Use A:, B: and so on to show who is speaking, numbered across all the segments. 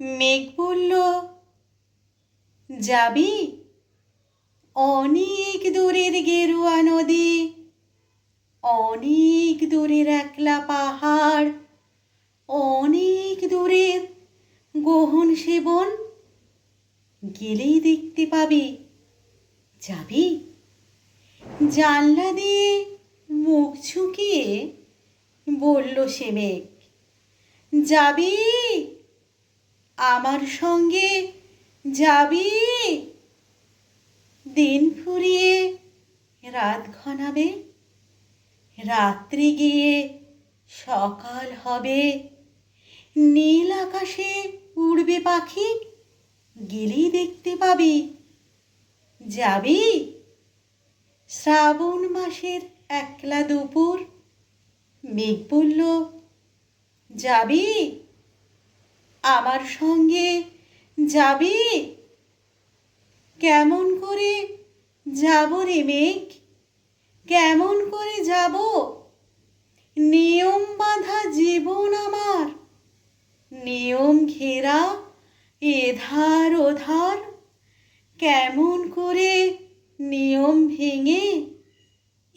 A: মেঘ বলল, যাবি? অনেক দূরের গেরুয়া নদী, অনেক দূরের একলা পাহাড়, অনেক দূরের গহন সেবন, গেলেই দেখতে পাবি। যাবি? জানলা দিয়ে মুখ ঝুঁকিয়ে বলল সে মেঘ, যাবি? আমার সঙ্গে যাবি? দিন ফুরিয়ে রাত ঘনাবে, রাত্রি গিয়ে সকাল হবে, নীল আকাশে উড়বে পাখি, গেলেই দেখতে পাবি। যাবি? শ্রাবণ মাসের একলা দুপুর। মেঘ বলল, যাবি? আমার সঙ্গে যাবি? কেমন করে যাব রে মেঘ, কেমন করে যাব? নিয়ম বাঁধা জীবন আমার, নিয়ম ঘেরা এধার ওধার, কেমন করে নিয়ম ভেঙে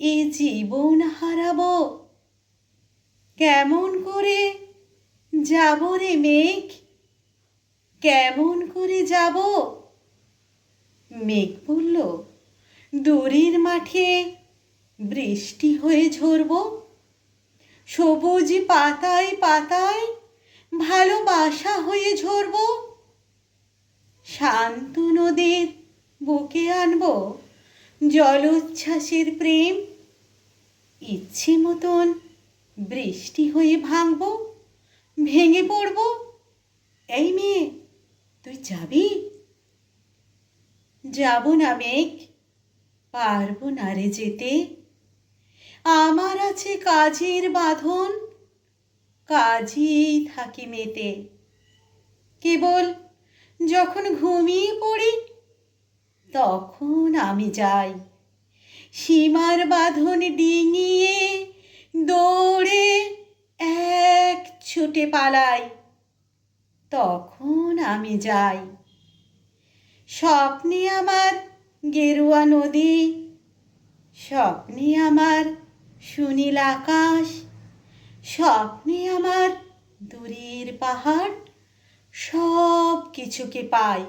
A: এ জীবন হারাবো? কেমন করে যাব রে মেঘ, কেমন করে যাব? মেঘ বলল, দূরের মাঠে বৃষ্টি হয়ে ঝরব, সবুজ পাতায় পাতায় ভালোবাসা হয়ে ঝরব, শান্ত নদীর বুকে আনব জলোচ্ছ্বাসের প্রেম, ইচ্ছে মতন বৃষ্টি হয়ে ভাঙব, ভেঙে পড়ব। এই মেয়ে, তুই যাবি? যাব না মেঘ, পারবো না রে যেতে, আমার আছে কাজের বাঁধন, কাজেই থাকি মেতে। কেবল যখন ঘুমিয়ে পড়ি তখন আমি যাই, সীমার বাঁধন ডিঙিয়ে দৌড়ে এক ছুটে পালাই, তখন আমি যাই। স্বপ্নে আমার গেরুয়া নদী, স্বপ্নে আমার সুনীল আকাশ, স্বপ্নে আমার দূরের পাহাড়, সব কিছুকে পাই।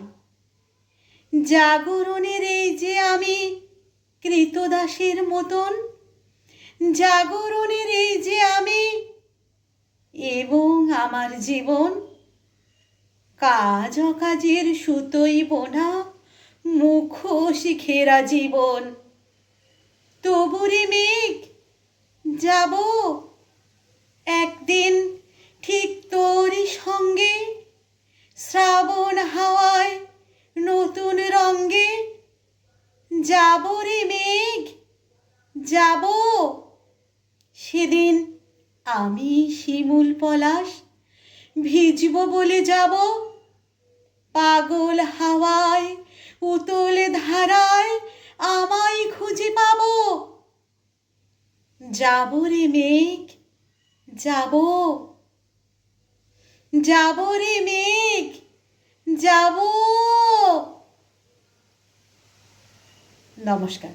A: জাগরণের এই যে আমি কৃতদাসের মতন, জাগরণের এই যে আমি এবং আমার জীবন, কাজ অকাজের সুতোই বোনা মুখোশ ঘেরা জীবন। তবু রে মেঘ, যাব একদিন ঠিক তোরই সঙ্গে, শ্রাবণ হাওয়ায় নতুন রঙ্গে। যাব রে মেঘ, যাব। সেদিন আমি শিমুল পলাশ ভিজব বলে যাব, পাগল হাওয়ায় উতল ধারায় আমায় খুঁজে পাব। যাব রে মেঘ, যাব, যাব রে মেঘ, যাব। নমস্কার।